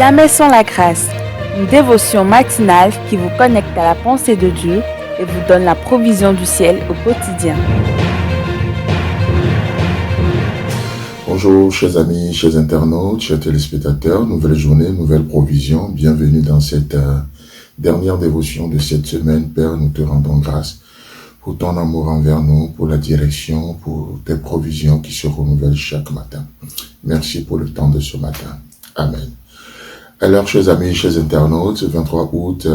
Jamais sans la grâce, une dévotion matinale qui vous connecte à la pensée de Dieu et vous donne la provision du ciel au quotidien. Bonjour chers amis, chers internautes, chers téléspectateurs, nouvelle journée, nouvelle provision, bienvenue dans cette dernière dévotion de cette semaine. Père, nous te rendons grâce pour ton amour envers nous, pour la direction, pour tes provisions qui se renouvellent chaque matin. Merci pour le temps de ce matin. Amen. Alors, chers amis, chers internautes, 23 août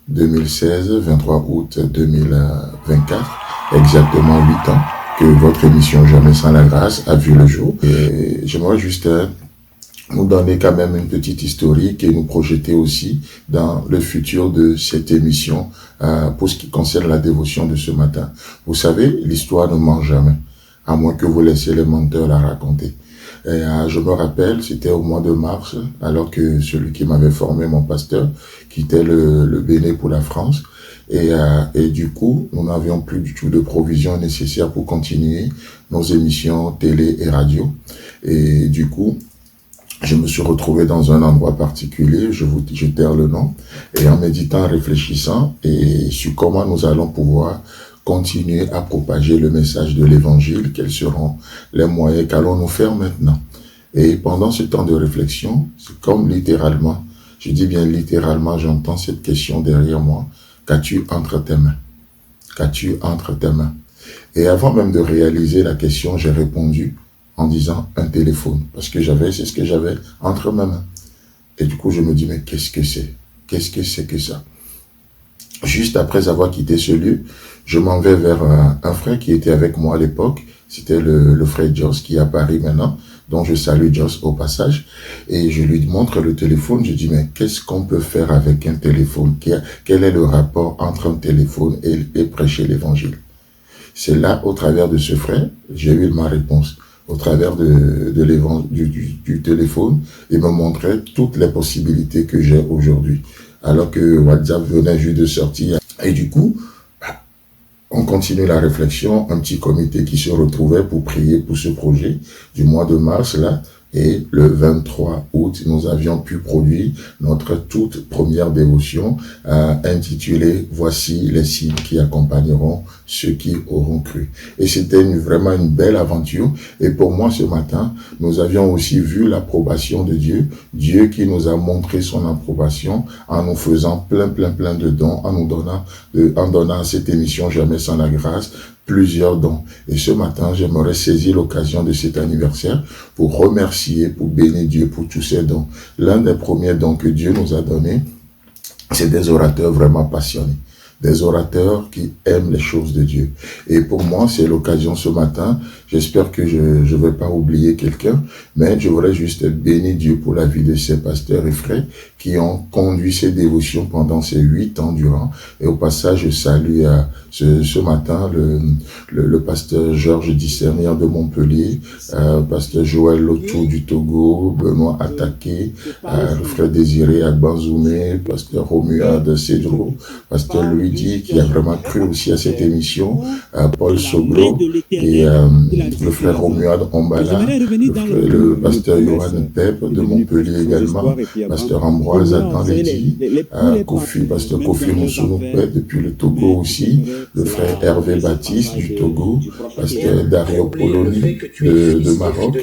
2016, 23 août 2024, exactement 8 ans que votre émission Jamais sans la grâce a vu le jour. Et j'aimerais juste nous donner quand même une petite historique et nous projeter aussi dans le futur de cette émission pour ce qui concerne la dévotion de ce matin. Vous savez, l'histoire ne ment jamais, à moins que vous laissiez les menteurs la raconter. Et, je me rappelle, c'était au mois de mars, alors que celui qui m'avait formé, mon pasteur, quittait le Bénin pour la France. Et du coup, nous n'avions plus du tout de provisions nécessaires pour continuer nos émissions télé et radio. Et du coup, je me suis retrouvé dans un endroit particulier, je taire le nom, et en méditant, en réfléchissant, et sur comment nous allons pouvoir continuer à propager le message de l'évangile, quels seront les moyens qu'allons-nous faire maintenant. Et pendant ce temps de réflexion, c'est comme littéralement, je dis bien littéralement, j'entends cette question derrière moi, qu'as-tu entre tes mains? Qu'as-tu entre tes mains? Et avant même de réaliser la question, j'ai répondu en disant un téléphone, parce que c'est ce que j'avais entre mes mains. Et du coup, je me dis, mais qu'est-ce que c'est? Qu'est-ce que c'est que ça? Juste après avoir quitté ce lieu, je m'en vais vers un frère qui était avec moi à l'époque. C'était le frère Joss qui est à Paris maintenant, dont je salue Joss au passage. Et je lui montre le téléphone. Je dis, mais qu'est-ce qu'on peut faire avec un téléphone? Quel est le rapport entre un téléphone et prêcher l'évangile? C'est là, au travers de ce frère, j'ai eu ma réponse. Au travers du téléphone, il me montrait toutes les possibilités que j'ai aujourd'hui. Alors que WhatsApp venait juste de sortir. Et du coup, on continue la réflexion, un petit comité qui se retrouvait pour prier pour ce projet du mois de mars là. Et le 23 août, nous avions pu produire notre toute première dévotion intitulée « Voici les signes qui accompagneront ceux qui auront cru ». Et c'était vraiment une belle aventure. Et pour moi, ce matin, nous avions aussi vu l'approbation de Dieu. Dieu qui nous a montré son approbation en nous faisant plein de dons, en donnant à cette émission Jamais sans la grâce, plusieurs dons. Et ce matin, j'aimerais saisir l'occasion de cet anniversaire pour remercier, pour bénir Dieu pour tous ces dons. L'un des premiers dons que Dieu nous a donnés, c'est des orateurs vraiment passionnés. Des orateurs qui aiment les choses de Dieu. Et pour moi, c'est l'occasion ce matin. J'espère que je ne vais pas oublier quelqu'un, mais je voudrais juste bénir Dieu pour la vie de ces pasteurs et frères qui ont conduit ces dévotions pendant ces 8 ans durant. Et au passage, je salue ce matin le pasteur Georges Discernier de Montpellier, pasteur Joël Lotou du Togo, Benoît Attaqué, le frère Désiré Agbanzoumé, pasteur Romuald Cédro, pasteur Louis Di, qui a vraiment cru aussi à cette émission, Paul Soglo et le frère Romuald Ombala, le pasteur Johan Pep de Montpellier également, pasteur Ambroise Atandedi, pasteur Kofi Moussounoupé depuis le Togo aussi, le frère Hervé Baptiste du Togo, pasteur Dario Poloni de Maroc,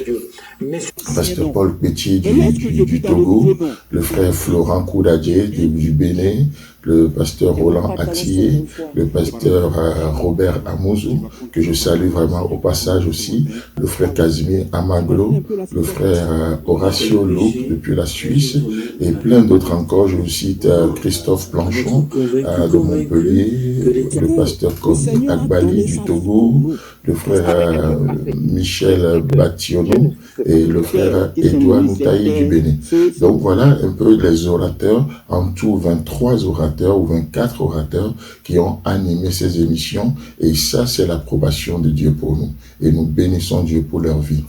pasteur Paul Petit du Togo, le frère Florent Koudadje du Bénin, le pasteur Roland Attié, le pasteur Robert Amouzou, que je salue vraiment au passage aussi, le frère Casimir Amaglo, le frère Horacio Loup depuis la Suisse, et plein d'autres encore. Je vous cite Christophe Planchon de Montpellier, le pasteur Kobi Agbali du Togo, le frère Michel Bationo et le frère Edouard Moutaï du Bénin. Donc voilà un peu les orateurs, en tout 23 orateurs ou 24 orateurs qui ont animé ces émissions, et ça c'est l'approbation de Dieu pour nous, et nous bénissons Dieu pour leur vie.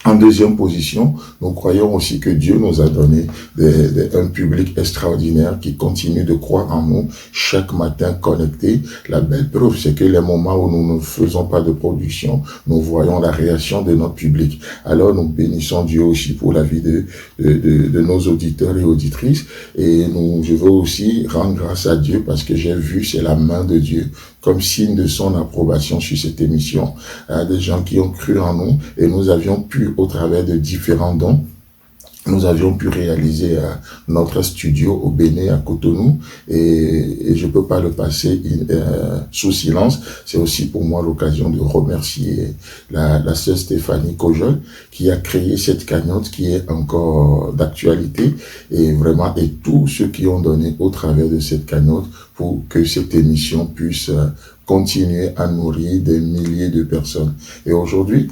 En deuxième position, nous croyons aussi que Dieu nous a donné un public extraordinaire qui continue de croire en nous chaque matin connecté. La belle preuve, c'est que les moments où nous ne faisons pas de production, nous voyons la réaction de notre public. Alors nous bénissons Dieu aussi pour la vie de nos auditeurs et auditrices. Et je veux aussi rendre grâce à Dieu parce que j'ai vu, c'est la main de Dieu comme signe de son approbation sur cette émission. Des gens qui ont cru en nous et nous avions pu, au travers de différents dons, nous avions pu réaliser notre studio au Bénin à Cotonou et je peux pas le passer sous silence. C'est aussi pour moi l'occasion de remercier la sœur Stéphanie Cojol qui a créé cette cagnotte qui est encore d'actualité et vraiment et tous ceux qui ont donné au travers de cette cagnotte pour que cette émission puisse continuer à nourrir des milliers de personnes. Et aujourd'hui,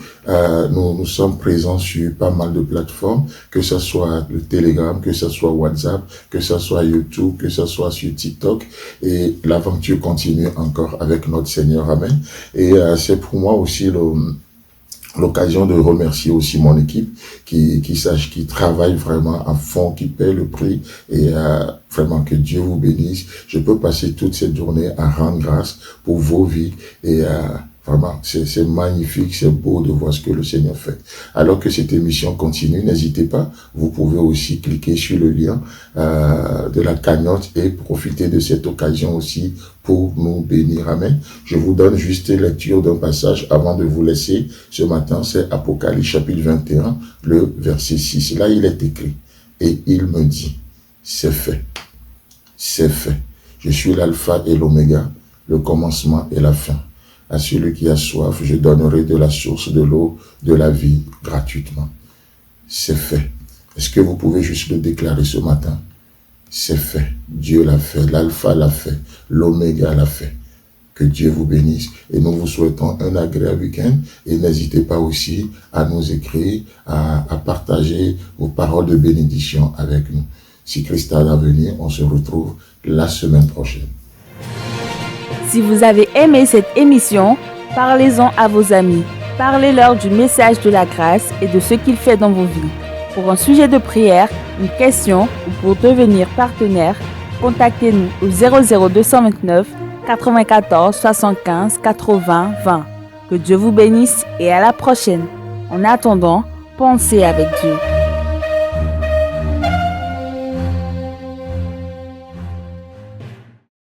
nous sommes présents sur pas mal de plateformes, que ce soit le Telegram, que ce soit WhatsApp, que ce soit YouTube, que ce soit sur TikTok. Et l'aventure continue encore avec notre Seigneur. Amen. Et c'est pour moi aussi l'occasion de remercier aussi mon équipe qui travaille vraiment à fond, qui paie le prix et vraiment que Dieu vous bénisse. Je peux passer toute cette journée à rendre grâce pour vos vies et vraiment c'est magnifique, c'est beau de voir ce que le Seigneur fait. Alors que cette émission continue, n'hésitez pas, vous pouvez aussi cliquer sur le lien de la cagnotte et profiter de cette occasion aussi pour nous bénir. Amen. Je vous donne juste lecture d'un passage avant de vous laisser. Ce matin, c'est Apocalypse chapitre 21, le verset 6. Là, il est écrit. Et il me dit, c'est fait. C'est fait. Je suis l'alpha et l'oméga, le commencement et la fin. À celui qui a soif, je donnerai de la source de l'eau de la vie gratuitement. C'est fait. Est-ce que vous pouvez juste le déclarer ce matin? C'est fait. Dieu l'a fait. L'alpha l'a fait. L'oméga l'a fait. Que Dieu vous bénisse. Et nous vous souhaitons un agréable week-end. Et n'hésitez pas aussi à nous écrire, à partager vos paroles de bénédiction avec nous. Si Christ a venir, on se retrouve la semaine prochaine. Si vous avez aimé cette émission, parlez-en à vos amis. Parlez-leur du message de la grâce et de ce qu'il fait dans vos vies. Pour un sujet de prière, une question ou pour devenir partenaire, contactez-nous au 00229 94 75 80 20. Que Dieu vous bénisse et à la prochaine. En attendant, pensez avec Dieu.